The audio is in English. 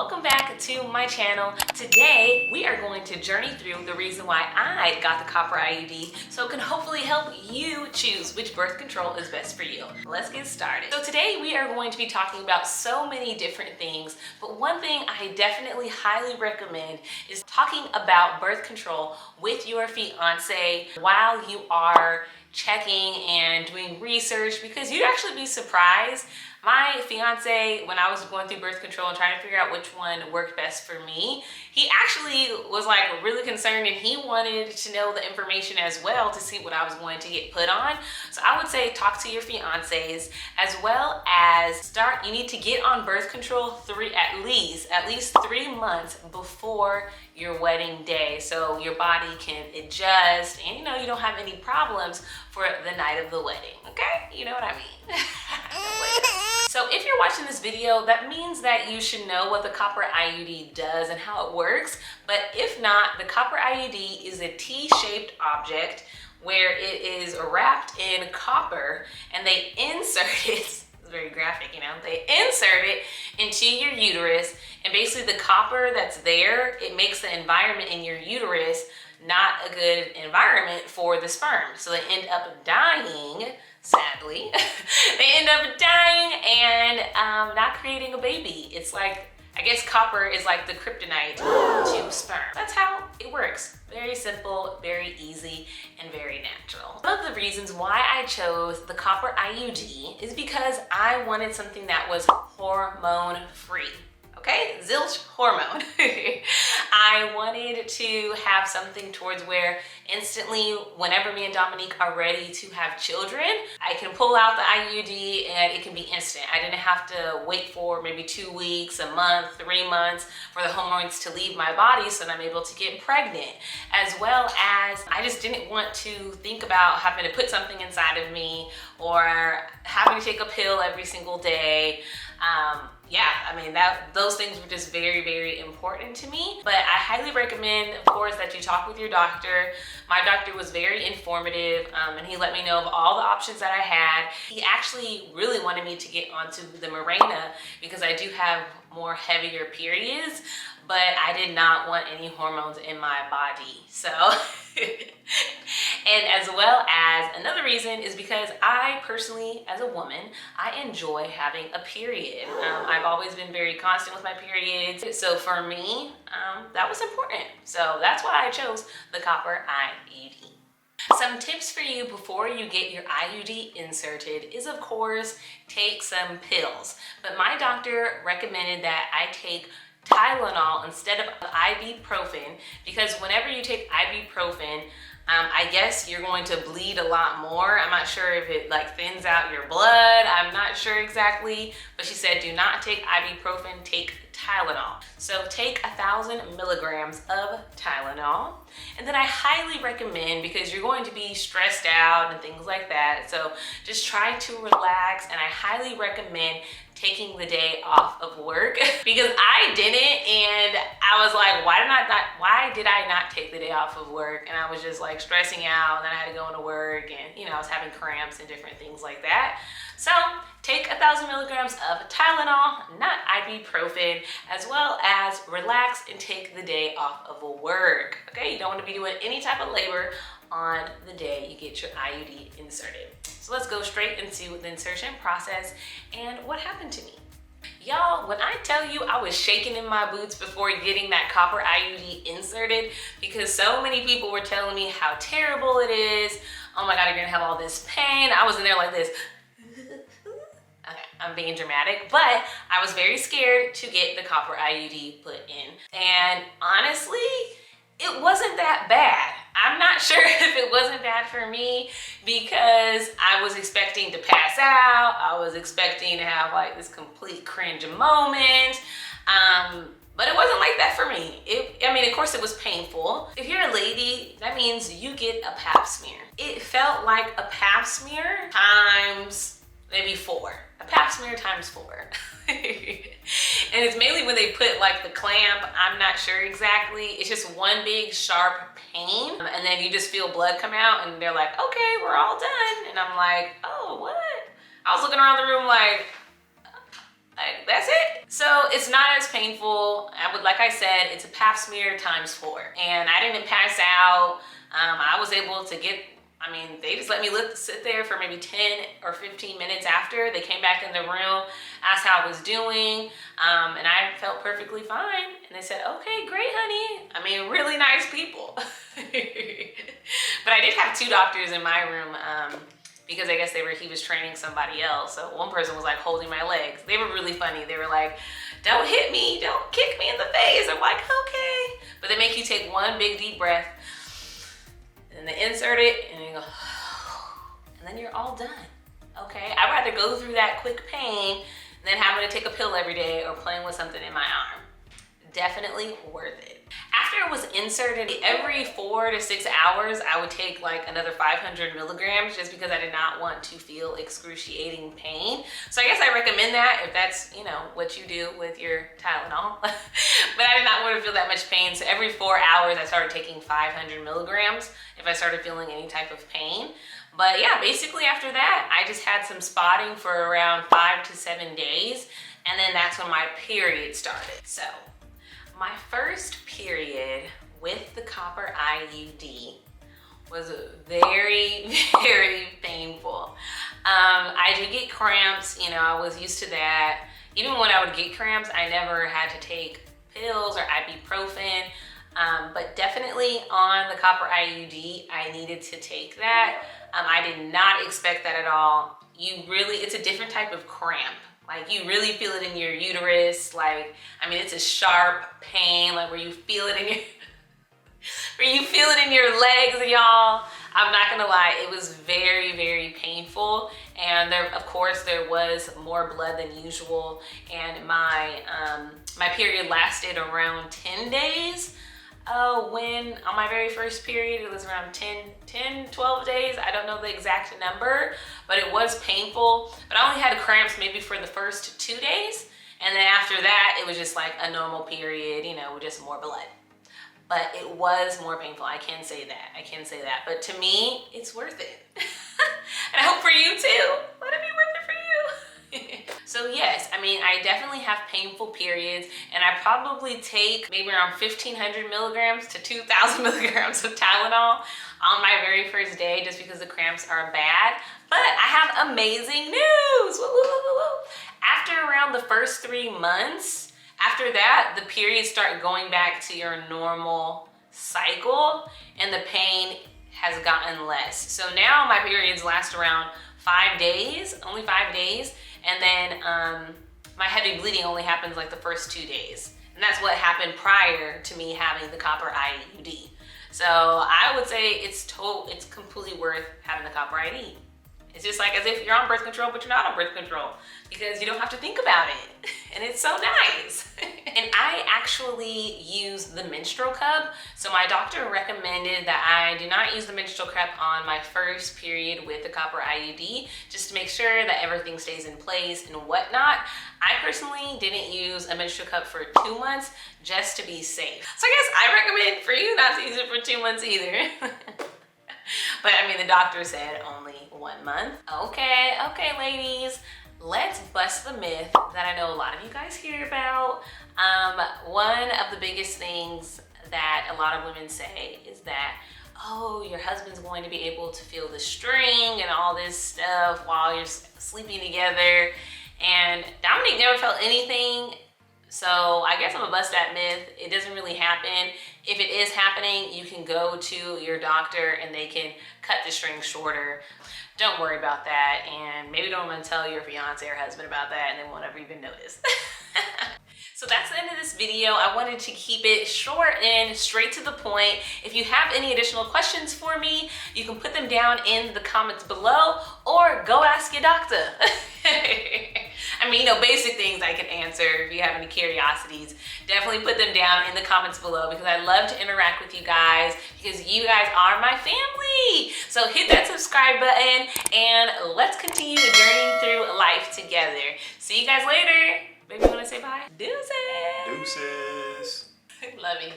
welcome back to my channel. Today we are going to journey through the reason why I got the Copper IUD so it can hopefully help you choose which birth control is best for you. Let's get started. So today we are going to be talking about so many different things, but one thing I definitely highly recommend is talking about birth control with your fiance while you are checking and doing research, because you'd actually be surprised. My fiance, when I was going through birth control and trying to figure out which one worked best for me, he actually was like really concerned and he wanted to know the information as well to see what I was going to get put on. So I would say talk to your fiancés, as well as you need to get on birth control at least 3 months before your wedding day, so your body can adjust and you don't have any problems for the night of the wedding. Okay, you know what I mean. So if you're watching this video, that means that you should know what the Copper IUD does and how it works. But if not, the Copper IUD is a T-shaped object where it is wrapped in copper and they insert it. Very graphic, they insert it into your uterus, and basically the copper that's there, it makes the environment in your uterus not a good environment for the sperm, so they end up dying, sadly. They end up dying and not creating a baby. It's like, I guess copper is like the kryptonite to sperm. That's how it works. Very simple, very easy, and very natural. One of the reasons why I chose the Copper IUD is because I wanted something that was hormone free. Okay, zilch hormone. I wanted to have something towards where instantly, whenever me and Dominique are ready to have children, I can pull out the IUD and it can be instant. I didn't have to wait for maybe 2 weeks, a month, 3 months for the hormones to leave my body so that I'm able to get pregnant. As well as I just didn't want to think about having to put something inside of me or having to take a pill every single day. Those things were just very, very important to me. But I highly recommend, of course, that you talk with your doctor. My doctor was very informative and he let me know of all the options that I had. He actually really wanted me to get onto the Mirena because I do have more heavier periods, but I did not want any hormones in my body. So, and as well as another reason is because I personally, as a woman, I enjoy having a period. I've always been very constant with my periods. So for me, that was important. So that's why I chose the Copper IUD. Some tips for you before you get your IUD inserted is, of course, take some pills. But my doctor recommended that I take Tylenol instead of ibuprofen, because whenever you take ibuprofen, I guess you're going to bleed a lot more. I'm not sure if it thins out your blood. I'm not sure exactly, but she said do not take ibuprofen, take Tylenol. So take 1,000 milligrams of Tylenol. And then I highly recommend, because you're going to be stressed out and things like that, so just try to relax, and I highly recommend taking the day off of work because I didn't, and I was like, why did I not take the day off of work? And I was just like stressing out, and then I had to go into work, and I was having cramps and different things like that. So take 1,000 milligrams of Tylenol, not ibuprofen, as well as relax and take the day off of work. Okay, you don't want to be doing any type of labor on the day you get your IUD inserted. So let's go straight into the insertion process and what happened to me. Y'all, when I tell you I was shaking in my boots before getting that Copper IUD inserted, because so many people were telling me how terrible it is. Oh my God, you're gonna have all this pain. I was in there like this. Okay, I'm being dramatic, but I was very scared to get the Copper IUD put in. And honestly, it wasn't that bad. I'm not sure if it wasn't bad for me because I was expecting to pass out. I was expecting to have this complete cringe moment. But it wasn't like that for me. Of course it was painful. If you're a lady, that means you get a pap smear. It felt like a pap smear times maybe 4. A pap smear times 4. And it's mainly when they put the clamp. I'm not sure exactly. It's just one big sharp pain, and then you just feel blood come out, and they're like, okay, we're all done. And I'm like, oh, what? I was looking around the room like, Like, that's it. So it's not as painful. Like I said, it's a pap smear times 4. And I didn't pass out. I was able to get, they just let me sit there for maybe 10 or 15 minutes after. They came back in the room, asked how I was doing, and I felt perfectly fine. And they said, okay, great, honey. Really nice people. But I did have 2 doctors in my room because I guess he was training somebody else. So one person was like holding my legs. They were really funny. They were like, don't hit me, don't kick me in the face. I'm like, okay. But they make you take one big deep breath, and they insert it, and you go, and then you're all done, okay? I'd rather go through that quick pain than having to take a pill every day or playing with something in my arm. Definitely worth it. After it was inserted, every 4 to 6 hours, I would take like another 500 milligrams just because I did not want to feel excruciating pain. So I guess I recommend that if that's, what you do with your Tylenol. But I did not want to feel that much pain. So every 4 hours, I started taking 500 milligrams if I started feeling any type of pain. But yeah, basically after that, I just had some spotting for around 5 to 7 days. And then that's when my period started. So my first period with the Copper IUD was very, very painful. I did get cramps, I was used to that. Even when I would get cramps, I never had to take pills or ibuprofen. But definitely on the Copper IUD, I needed to take that. I did not expect that at all. It's a different type of cramp. Like, you really feel it in your uterus. Like, it's a sharp pain, like where you feel it in your legs, y'all. I'm not gonna lie, it was very, very painful. And of course, there was more blood than usual. And my period lasted around 10 days. When on my very first period, it was around 12 days. I don't know the exact number, but it was painful. But I only had cramps maybe for the first 2 days. And then after that, it was just like a normal period, with just more blood. But it was more painful. I can say that. But to me, it's worth it. And I hope for you too. Let it be worth it for you. So yes, I definitely have painful periods, and I probably take maybe around 1,500 milligrams to 2,000 milligrams of Tylenol on my very first day just because the cramps are bad. But I have amazing news. Woo, woo, woo, woo. After around the first 3 months, after that, the periods start going back to your normal cycle, and the pain has gotten less. So now my periods last around 5 days, only 5 days. And then my heavy bleeding only happens like the first 2 days. And that's what happened prior to me having the Copper IUD. So I would say it's completely worth having the Copper IUD. It's just like as if you're on birth control, but you're not on birth control because you don't have to think about it. And it's so nice. And I actually use the menstrual cup. So my doctor recommended that I do not use the menstrual cup on my first period with the Copper IUD, just to make sure that everything stays in place and whatnot. I personally didn't use a menstrual cup for 2 months just to be safe. So I guess I recommend for you not to use it for 2 months either. But the doctor said only 1 month. Okay, ladies, let's bust the myth that I know a lot of you guys hear about. One of the biggest things that a lot of women say is that, oh, your husband's going to be able to feel the string and all this stuff while you're sleeping together. And Dominic never felt anything. So I guess I'm gonna bust that myth. It doesn't really happen. If it is happening, you can go to your doctor and they can cut the string shorter. Don't worry about that. And maybe don't want to tell your fiance or husband about that and they won't ever even notice. So that's the end of this video. I wanted to keep it short and straight to the point. If you have any additional questions for me, you can put them down in the comments below or go ask your doctor. Basic things I can answer. If you have any curiosities, definitely put them down in the comments below because I love to interact with you guys because you guys are my family. So hit that subscribe button and let's continue the journey through life together. See you guys later. Baby, you want to say bye? Deuces. Deuces. Love you.